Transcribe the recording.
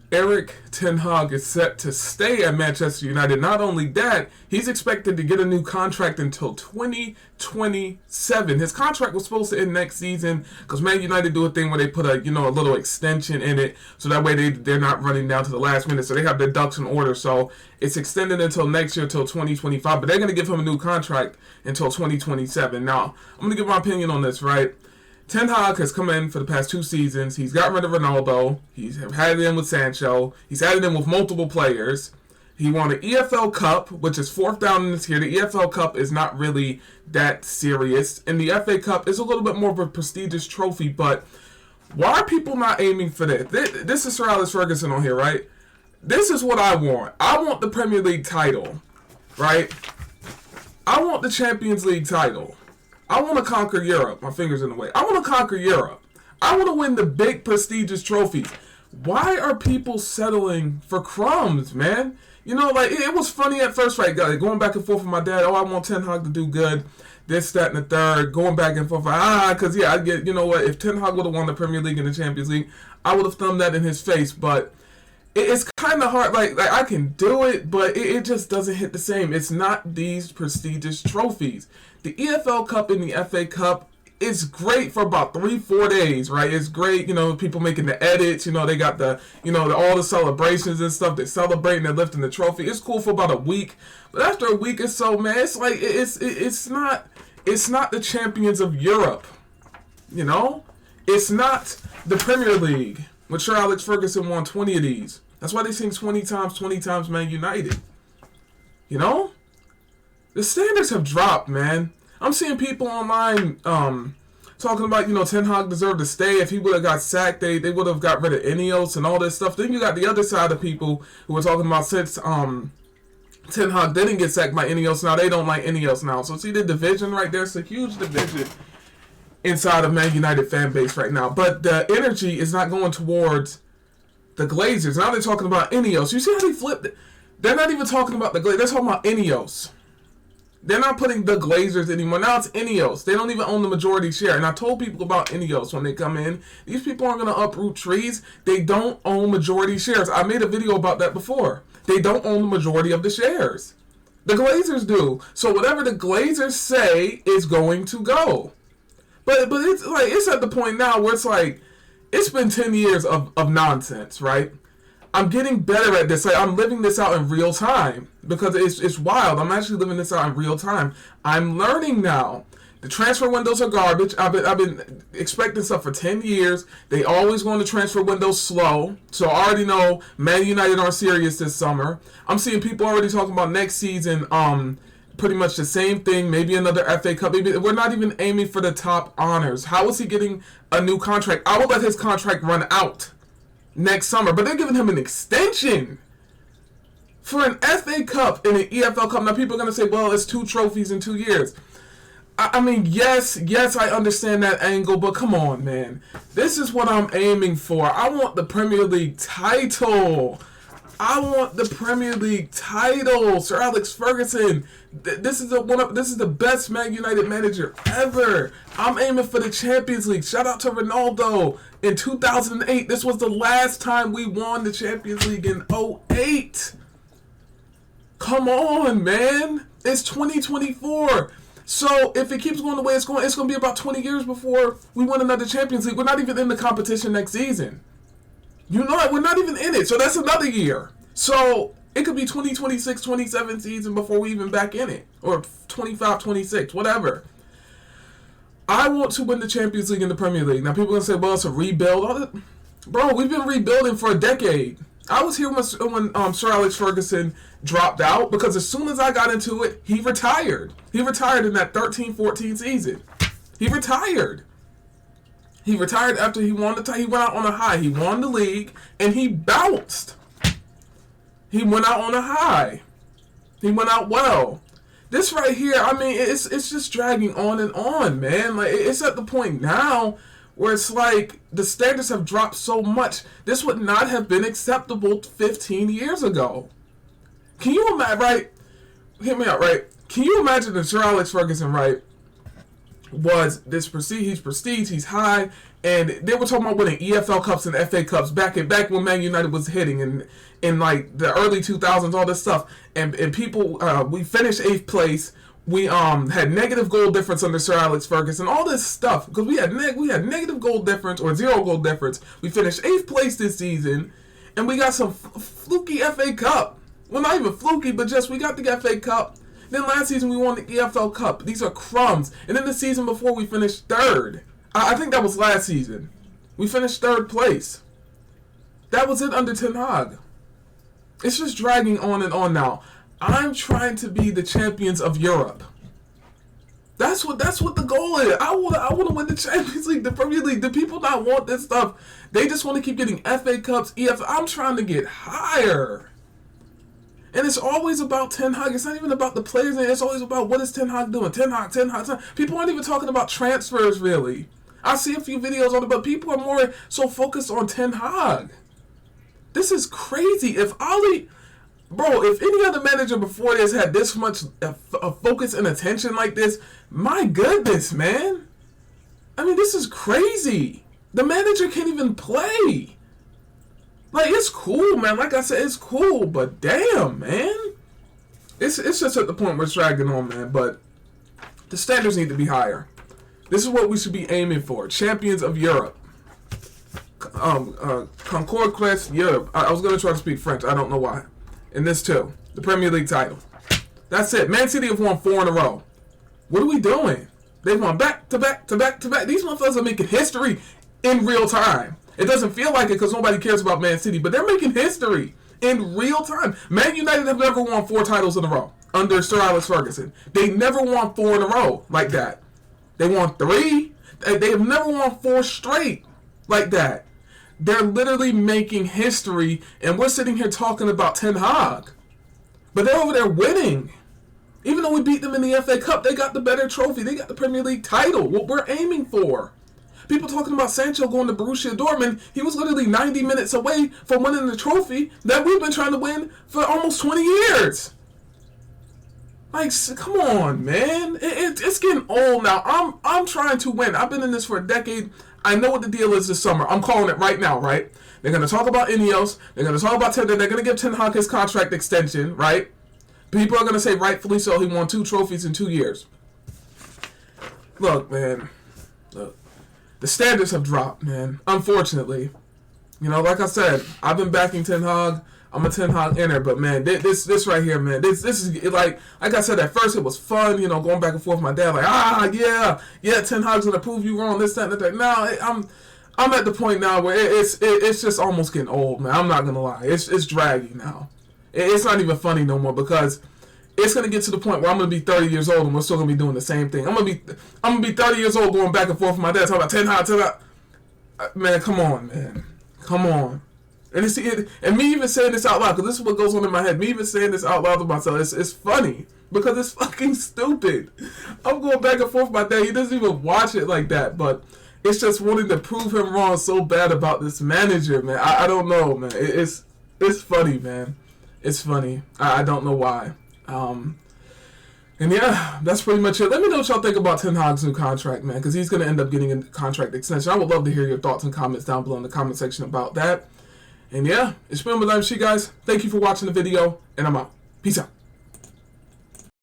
Erik Ten Hag is set to stay at Manchester United. Not only that, he's expected to get a new contract until 2027. His contract was supposed to end next season because Man United do a thing where they put a little extension in it, so that way they're not running down to the last minute. So they have their ducks in order. So it's extended until next year, till 2025. But they're going to give him a new contract until 2027. Now, I'm going to give my opinion on this, right? Ten Hag has come in for the past 2 seasons. He's got rid of Ronaldo. He's had it in with Sancho. He's had it in with multiple players. He won an EFL Cup, which is 4th down in this year. The EFL Cup is not really that serious. And the FA Cup is a little bit more of a prestigious trophy. But why are people not aiming for this? This is Sir Alex Ferguson on here, right? This is what I want. I want the Premier League title, right? I want the Champions League title. I want to conquer Europe. My finger's in the way. I want to conquer Europe. I want to win the big prestigious trophies. Why are people settling for crumbs, man? It was funny at first, right? Going back and forth with my dad. Oh, I want Ten Hag to do good. This, that, and the third. Going back and forth. Because, I get, if Ten Hag would have won the Premier League and the Champions League, I would have thumbed that in his face. But it's kind of hard. Like I can do it, but it just doesn't hit the same. It's not these prestigious trophies. The EFL Cup and the FA Cup is great for about 3-4 days, right? It's great, people making the edits, they got the, all the celebrations and stuff. They're celebrating, they're lifting the trophy. It's cool for about a week, but after a week or so, man, it's like it's not the champions of Europe, It's not the Premier League. Which Sir Alex Ferguson won 20 of these. That's why they sing 20 times Man United. The standards have dropped, man. I'm seeing people online talking about, Ten Hag deserved to stay. If he would have got sacked, they would have got rid of Ineos and all this stuff. Then you got the other side of people who were talking about since Ten Hag didn't get sacked by Ineos, now they don't like Ineos now. So see the division right there? It's a huge division inside of Man United fan base right now. But the energy is not going towards the Glazers. Now they're talking about Ineos. You see how they flipped it? They're not even talking about the Glazers. They're talking about Ineos. They're not putting the Glazers anymore. Now it's Ineos. They don't even own the majority share. And I told people about Ineos when they come in. These people aren't going to uproot trees. They don't own majority shares. I made a video about that before. They don't own the majority of the shares. The Glazers do. So whatever the Glazers say is going to go. But it's at the point now where it's like, it's been 10 years of nonsense, right? I'm getting better at this. Like, I'm living this out in real time because it's wild. I'm actually living this out in real time. I'm learning now. The transfer windows are garbage. I've been expecting stuff for 10 years. They always go in the transfer window slow. So I already know Man United aren't serious this summer. I'm seeing people already talking about next season. Pretty much the same thing. Maybe another FA Cup. Maybe we're not even aiming for the top honors. How is he getting a new contract? I will let his contract run out next summer, but they're giving him an extension for an FA Cup and an EFL Cup. Now people are going to say, well, it's 2 trophies in 2 years. I mean, yes, I understand that angle, but come on, man. This is what I'm aiming for. I want the Premier League title. I want the Premier League title. Sir Alex Ferguson, this is the best Man United manager ever. I'm aiming for the Champions League. Shout out to Ronaldo. In 2008, this was the last time we won the Champions League in 2008. Come on, man. It's 2024. So if it keeps going the way it's going to be about 20 years before we win another Champions League. We're not even in the competition next season. We're not even in it. So that's another year. So it could be 2026, 27 season before we even back in it. Or 25, 26, whatever. I want to win the Champions League and the Premier League. Now people are going to say, well, it's a rebuild. Bro, we've been rebuilding for a decade. I was here when Sir Alex Ferguson dropped out because as soon as I got into it, he retired. He retired in that 13-14 season. He retired. He retired after he won he went out on a high. He won the league and he bounced. He went out on a high. He went out well. This right here, I mean, it's just dragging on and on, man. Like it's at the point now where it's like the standards have dropped so much. This would not have been acceptable 15 years ago. Can you imagine, right? Hear me out, right? Can you imagine that Sir Alex Ferguson, right, was this prestige, he's high, And they were talking about winning EFL Cups and FA Cups back when Man United was hitting in like the early 2000s, all this stuff. And people, we finished 8th place. We had negative goal difference under Sir Alex Ferguson, all this stuff, because we had negative goal difference or 0 goal difference. We finished 8th place this season, and we got some fluky FA Cup. Well, not even fluky, but just we got the FA Cup. Then last season we won the EFL Cup. These are crumbs. And then the season before we finished 3rd. I think that was last season. We finished 3rd place. That was it under Ten Hag. It's just dragging on and on now. I'm trying to be the champions of Europe. That's what the goal is. I want to win the Champions League, the Premier League. The people not want this stuff. They just want to keep getting FA Cups, EFL. I'm trying to get higher. And it's always about Ten Hag. It's not even about the players. It's always about what is Ten Hag doing. Ten Hag. People aren't even talking about transfers, really. I see a few videos on it, but people are more so focused on Ten Hag. This is crazy. If any other manager before this had this much focus and attention like this, my goodness, man. I mean, this is crazy. The manager can't even play. Like, it's cool, man. Like I said, it's cool, but damn, man. It's just at the point where it's dragging on, man. But the standards need to be higher. This is what we should be aiming for. Champions of Europe. Concord Quest Europe. I was going to try to speak French. I don't know why. And this too. The Premier League title. That's it. Man City have won 4 in a row. What are we doing? They've won back to back to back to back. These motherfuckers are making history in real time. It doesn't feel like it because nobody cares about Man City, but they're making history in real time. Man United have never won 4 titles in a row under Sir Alex Ferguson. They never won 4 in a row like that. They won 3. They have never won 4 straight like that. They're literally making history, and we're sitting here talking about Ten Hag. But they're over there winning. Even though we beat them in the FA Cup, they got the better trophy. They got the Premier League title, what we're aiming for. People talking about Sancho going to Borussia Dortmund. He was literally 90 minutes away from winning the trophy that we've been trying to win for almost 20 years. Like, come on, man. It's getting old now. I'm trying to win. I've been in this for a decade. I know what the deal is this summer. I'm calling it right now, right? They're going to talk about Ineos. They're going to talk about They're going to give Ten Hag his contract extension, right? People are going to say, rightfully so, he won 2 trophies in 2 years. Look, man. Look. The standards have dropped, man. Unfortunately. You know, like I said, I've been backing Ten Hag. I'm a Ten Hag inner, but man, this right here, man, this is like I said, at first it was fun, you know, going back and forth with my dad, like, yeah, Ten Hag's gonna prove you wrong, this, that, and that. Now I'm at the point now where it's just almost getting old, man. I'm not gonna lie, it's dragging now. It's not even funny no more because it's gonna get to the point where I'm gonna be 30 years old and we're still gonna be doing the same thing. I'm gonna be 30 years old going back and forth with my dad talking about Ten Hag. Man, come on, man, come on. And me even saying this out loud, because this is what goes on in my head. Me even saying this out loud to myself, it's funny because it's fucking stupid. I'm going back and forth with my dad. He doesn't even watch it like that, but it's just wanting to prove him wrong so bad about this manager, man. I don't know, man. It's funny, man. It's funny. I don't know why. And yeah, that's pretty much it. Let me know what y'all think about Ten Hag's new contract, man, because he's going to end up getting a contract extension. I would love to hear your thoughts and comments down below in the comment section about that. And yeah, it's been my live shit, guys. Thank you for watching the video, and I'm out. Peace out.